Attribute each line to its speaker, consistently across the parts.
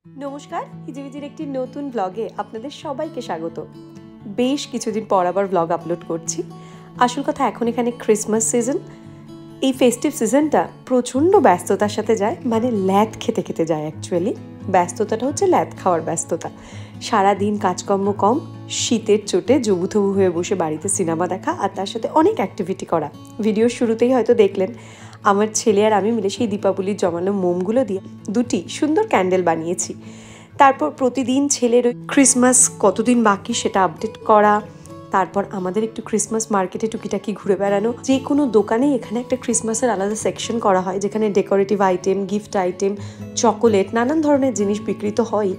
Speaker 1: নমস্কার, হিজিবিজির একটি নতুন ব্লগে আপনাদের সবাইকে স্বাগত। বেশ কিছুদিন পর আবার ব্লগ আপলোড করছি। আসল কথা, এখন এখানে ক্রিসমাস সিজন। এই ফেস্টিভ সিজনটা প্রচণ্ড ব্যস্ততার সাথে যায়, মানে ল্যাদ খেতে খেতে যায়। অ্যাকচুয়ালি ব্যস্ততাটা হচ্ছে ল্যাদ খাওয়ার ব্যস্ততা। সারাদিন কাজকর্ম কম, শীতের চোটে জবুথবু হয়ে বসে বাড়িতে সিনেমা দেখা, আর তার সাথে অনেক অ্যাক্টিভিটি করা। ভিডিওর শুরুতেই হয়তো দেখলেন আমার ছেলে আর আমি মিলে সেই দীপাবলির জমানো মোমগুলো দিয়ে দুটি সুন্দর ক্যান্ডেল বানিয়েছি। তারপর প্রতিদিন ছেলের ওই ক্রিসমাস কতদিন বাকি সেটা আপডেট করা, তারপর আমাদের একটু ক্রিসমাস মার্কেটে টুকিটাকি ঘুরে বেড়ানো। যে কোনো দোকানেই এখানে একটা ক্রিসমাসের আলাদা সেকশন করা হয়, যেখানে decorative item, gift item, chocolate, নানান ধরনের জিনিস বিক্রিত হয়।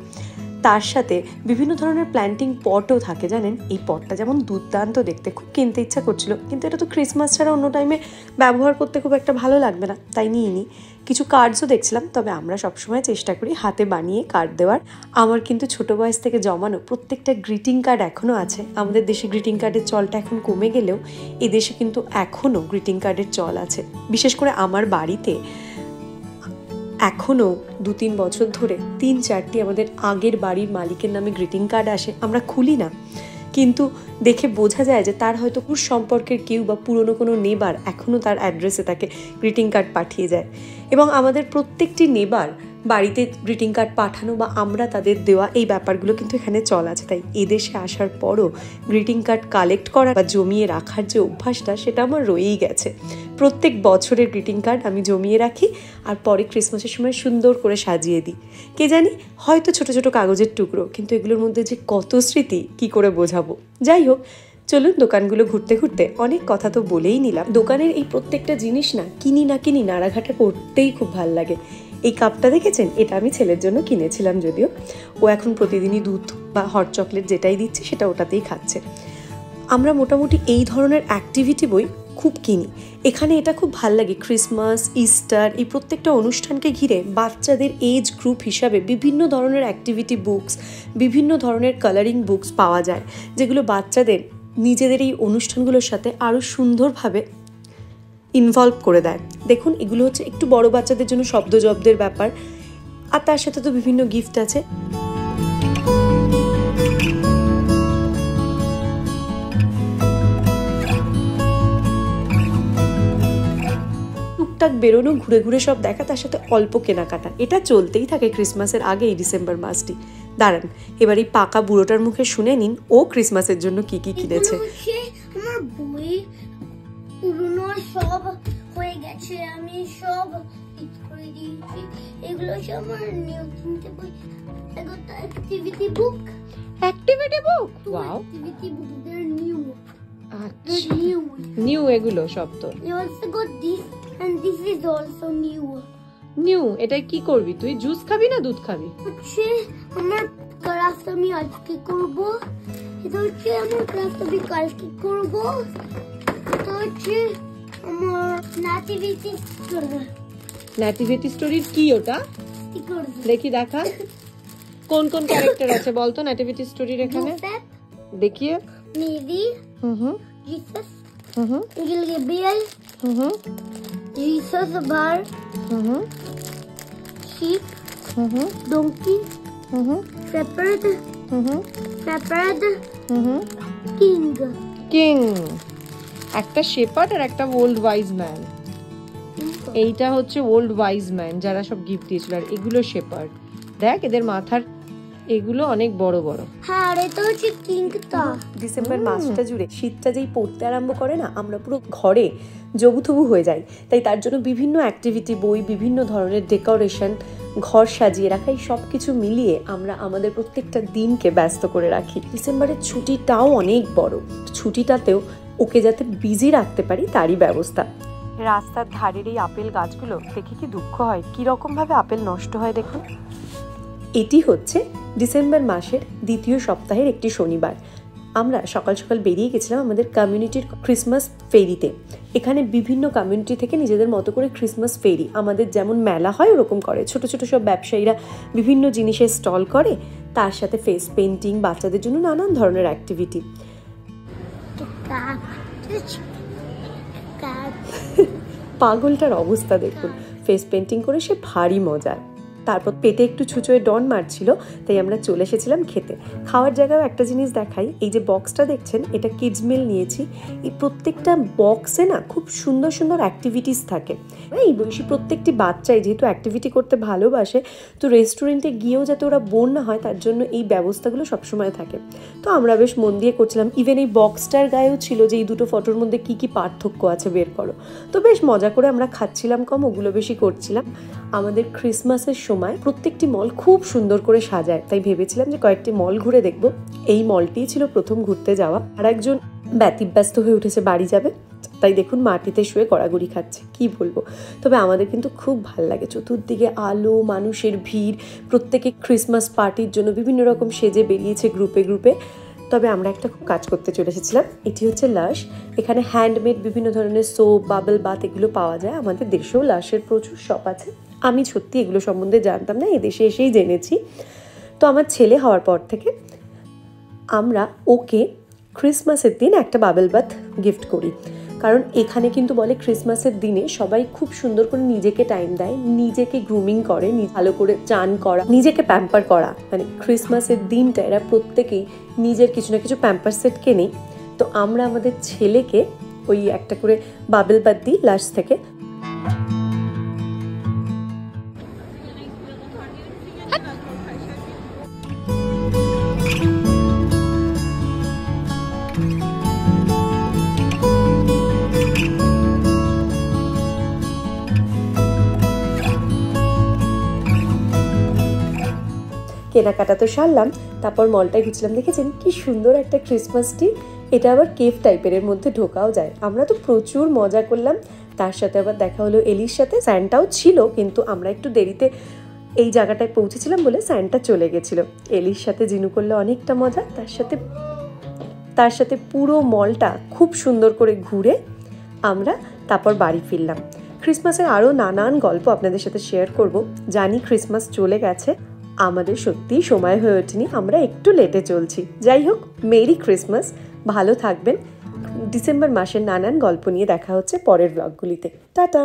Speaker 1: তার সাথে বিভিন্ন ধরনের প্ল্যান্টিং পটও থাকে। জানেন, এই পটটা যেমন দুর্দান্ত দেখতে, খুব কিনতে ইচ্ছা করছিল, কিন্তু এটা তো ক্রিসমাস ছাড়া অন্য টাইমে ব্যবহার করতে খুব একটা ভালো লাগবে না, তাই নিয়ে নিই। কিছু কার্ডসও দেখছিলাম, তবে আমরা সবসময় চেষ্টা করি হাতে বানিয়ে কার্ড দেওয়ার। আমার কিন্তু ছোটো বয়স থেকে জমানো প্রত্যেকটা গ্রিটিং কার্ড এখনও আছে। আমাদের দেশে গ্রিটিং কার্ডের চলটা এখন কমে গেলেও এদেশে কিন্তু এখনও গ্রিটিং কার্ডের চল আছে। বিশেষ করে আমার বাড়িতে এখনও 2-3 বছর ধরে 3-4টি আমাদের আগের বাড়ির মালিকের নামে গ্রিটিং কার্ড আসে। আমরা খুলি না, কিন্তু দেখে বোঝা যায় যে তার হয়তো খুব সম্পর্কের কেউ বা পুরনো কোনো নেবার এখনও তার অ্যাড্রেসে তাকে গ্রিটিং কার্ড পাঠিয়ে যায়। এবং আমাদের প্রত্যেকটি নেবার বাড়িতে গ্রিটিং কার্ড পাঠানো বা আমরা তাদের দেওয়া, এই ব্যাপারগুলো কিন্তু এখানে চল আছে। তাই এদেশে আসার পরও গ্রিটিং কার্ড কালেক্ট করা বা জমিয়ে রাখার যে অভ্যাসটা, সেটা আমার রয়েই গেছে। প্রত্যেক বছরের গ্রিটিং কার্ড আমি জমিয়ে রাখি, আর পরে ক্রিসমাসের সময় সুন্দর করে সাজিয়ে দিই। কে জানি, হয়তো ছোট ছোট কাগজের টুকরো, কিন্তু এগুলোর মধ্যে যে কত স্মৃতি কি করে বোঝাবো। যাই হোক, চলুন দোকানগুলো ঘুরতে ঘুরতে অনেক কথা তো বলেই নিলাম। দোকানের এই প্রত্যেকটা জিনিস না কিনি নাড়াঘাটা করতেই খুব ভাল লাগে। এই কাপটা দেখেছেন, এটা আমি ছেলের জন্য কিনেছিলাম, যদিও ও এখন প্রতিদিনই দুধ বা হট চকলেট যেটাই দিচ্ছে সেটা ওটাতেই খাচ্ছে। আমরা মোটামুটি এই ধরনের অ্যাক্টিভিটি বই খুব কিনি। এখানে এটা খুব ভাল লাগে, ক্রিসমাস, ইস্টার, এই প্রত্যেকটা অনুষ্ঠানকে ঘিরে বাচ্চাদের এজ গ্রুপ হিসাবে বিভিন্ন ধরনের অ্যাক্টিভিটি বুকস, বিভিন্ন ধরনের কালারিং বুকস পাওয়া যায়, যেগুলো বাচ্চাদের নিজেদের এই অনুষ্ঠানগুলোর সাথে আরও সুন্দরভাবে ইনভলভ করে দেয়। দেখুন, এগুলো হচ্ছে একটু বড় বাচ্চাদের জন্য শব্দজব্দের ব্যাপার, আর তার সাথে তো বিভিন্ন গিফট আছে। টুকটাক বেরোনো, ঘুরে ঘুরে সব দেখা, তার সাথে অল্প কেনাকাটা, এটা চলতেই থাকে ক্রিসমাসের আগে এই ডিসেম্বর মাসটি। দাঁড়ান, এবার এই পাকা বুড়োটার মুখে শুনে নিন ও ক্রিসমাসের জন্য কি কি কিনেছে।
Speaker 2: আমার বই পুরনো সব হয়ে গেছে, আমি সব করে দিয়েছি। এগুলো সব আমার নিউ কিনতে বই। এগুলো activity book.
Speaker 1: Activity book? Wow,
Speaker 2: activity book, দে আর নিউ।
Speaker 1: আচ্ছা, নিউ এগুলো সব তো।
Speaker 2: I also got this and this is also new.
Speaker 1: New, এটা কি করবি তুই? জুস খাবি না দুধ খাবি?
Speaker 2: হচ্ছে আমার ক্লাস আমি আজকে করব। এটা হচ্ছে আমার ক্লাস আমি কালকে করব। এটা হচ্ছে আমার নেটিভিটি স্টোরি।
Speaker 1: নেটিভিটি স্টোরির কি ওটা?
Speaker 2: স্টিকার
Speaker 1: দেখি, দেখা কোন কোন ক্যারেক্টার আছে বলতো নেটিভিটি স্টোরির এখানে? দেখিয়ে।
Speaker 2: Mary, Jesus, angel Gabriel, Jesus barn, sheep, donkey, shepherd,
Speaker 1: king. একটা শেপার্ড আর একটা ওল্ড ওয়াইজ ম্যান। এইটা হচ্ছে ওল্ড ওয়াইজ ম্যান, যারা সব গিফট দিয়েছিল, আর এগুলো শেপার্ড। দেখ, এদের মাথার এগুলো অনেক বড় বড়।
Speaker 2: হ্যাঁ, এটা হচ্ছে কিংটা।
Speaker 1: ডিসেম্বর মাসটা জুড়ে শীতটা যেই পড়তে আরম্ভ করে না, আমরা পুরো ঘরে জবুথবু হয়ে যাই। তাই তার জন্য বিভিন্ন অ্যাক্টিভিটি বই, বিভিন্ন ধরনের ডেকোরেশন, ঘর সাজিয়ে রাখা, এই সব কিছু মিলিয়ে আমরা আমাদের প্রত্যেকটা দিনকে ব্যস্ত করে রাখি। ডিসেম্বরের ছুটিটাও অনেক বড়, ছুটিটাতেও ওকে যাতে বিজি রাখতে পারি তারই ব্যবস্থা। রাস্তার ধারের এই আপেল গাছগুলো দেখে কি দুঃখ হয়, কিরকম ভাবে আপেল নষ্ট হয় দেখুন। এটি হচ্ছে ডিসেম্বর মাসের দ্বিতীয় সপ্তাহের একটি শনিবার। আমরা সকাল সকাল বেরিয়ে গেছিলাম আমাদের কমিউনিটির ক্রিসমাস ফেরিতে। এখানে বিভিন্ন কমিউনিটি থেকে নিজেদের মতো করে ক্রিসমাস ফেরি, আমাদের যেমন মেলা হয় ওরকম করে, ছোট ছোট সব ব্যবসায়ীরা বিভিন্ন জিনিসের স্টল করে, তার সাথে ফেস পেন্টিং, বাচ্চাদের জন্য নানান ধরনের অ্যাক্টিভিটি। পাগলটার অবস্থা দেখুন, ফেস পেন্টিং করে সে ভারী মজা। তারপর পেটে একটু ছুঁচোয় ডন মারছিল, তাই আমরা চলে এসেছিলাম খেতে। খাওয়ার জায়গায় একটা জিনিস দেখাই, এই যে বক্সটা দেখছেন এটা কিডস মিল নিয়েছি। এই প্রত্যেকটা বক্সে না খুব সুন্দর সুন্দর অ্যাক্টিভিটিস থাকে। এই বয়সী প্রত্যেকটি বাচ্চাই যেহেতু অ্যাক্টিভিটি করতে ভালোবাসে, তো রেস্টুরেন্টে গিয়েও যাতে ওরা বোর না হয় তার জন্য এই ব্যবস্থাগুলো সবসময় থাকে। তো আমরা বেশ মন দিয়ে করছিলাম। ইভেন এই বক্সটার গায়েও ছিল যে এই দুটো ফটোর মধ্যে কি কি পার্থক্য আছে বের করো। তো বেশ মজা করে আমরা খাচ্ছিলাম, কম ওগুলো বেশি করছিলাম। আমাদের ক্রিসমাসের সময় প্রত্যেকটি মল খুব সুন্দর করে সাজায়, তাই ভেবেছিলাম যে কয়েকটি মল ঘুরে দেখবো। এই মলটিই ছিল প্রথম ঘুরতে যাওয়া। আর একজন ব্যতিব্যস্ত হয়ে উঠেছে, বাড়ি যাবে, তাই দেখুন মাটিতে শুয়ে গড়াগড়ি খাচ্ছে। কি বলবো, তবে আমাদের কিন্তু খুব ভালো লাগে। চতুর্দিকে আলো, মানুষের ভিড়, প্রত্যেকে ক্রিসমাস পার্টির জন্য বিভিন্ন রকম সেজে বেরিয়েছে গ্রুপে গ্রুপে। তবে আমরা একটা খুব কাজ করতে চলে এসেছিলাম। এটি হচ্ছে লাশ। এখানে হ্যান্ডমেড বিভিন্ন ধরনের সোপ, বাবল বাথ এগুলো পাওয়া যায়। আমাদের দেশেও লাশের প্রচুর শপ আছে। আমি সত্যি এগুলো সম্বন্ধে জানতাম না, এদেশে এসেই জেনেছি। তো আমার ছেলে হওয়ার পর থেকে আমরা ওকে ক্রিসমাসের দিন একটা বাবল বাথ গিফট করি। কারণ এখানে কিন্তু বলে ক্রিসমাসের দিনে সবাই খুব সুন্দর করে নিজেকে টাইম দেয়, নিজেকে গ্রুমিং করে, ভালো করে চান করা, নিজেকে প্যাম্পার করা। মানে ক্রিসমাসের দিনটা এরা প্রত্যেকেই নিজের কিছু না কিছু প্যাম্পার সেট কেনেই। তো আমরা আমাদের ছেলেকে ওই একটা করে বাবল বাথ দিই লাশ থেকে। কেনাকাটা তো সারলাম, তারপর মলটায় ঘুরছিলাম। দেখেছেন কি সুন্দর একটা ক্রিসমাস ট্রি, এটা আবার কেভ টাইপের, এর মধ্যে ঢোকাও যায়। আমরা তো প্রচুর মজা করলাম। তার সাথে আবার দেখা হলো এলির সাথে। স্যান্টাও ছিল, কিন্তু আমরা একটু দেরিতে এই জায়গাটায় পৌঁছেছিলাম বলে স্যান্টা চলে গেছিল। এলির সাথে জিনু করলে অনেকটা মজা। তার সাথে পুরো মলটা খুব সুন্দর করে ঘুরে আমরা তারপর বাড়ি ফিরলাম। ক্রিসমাসের আরও নানান গল্প আপনাদের সাথে শেয়ার করব। জানি ক্রিসমাস চলে গেছে, আমাদের সত্যিই সময় হয়ে ওঠেনি, আমরা একটু লেটে চলছি। যাই হোক, মেরি ক্রিসমাস, ভালো থাকবেন। ডিসেম্বর মাসের নানান গল্প নিয়ে দেখা হচ্ছে পরের ব্লগগুলিতে। টাটা।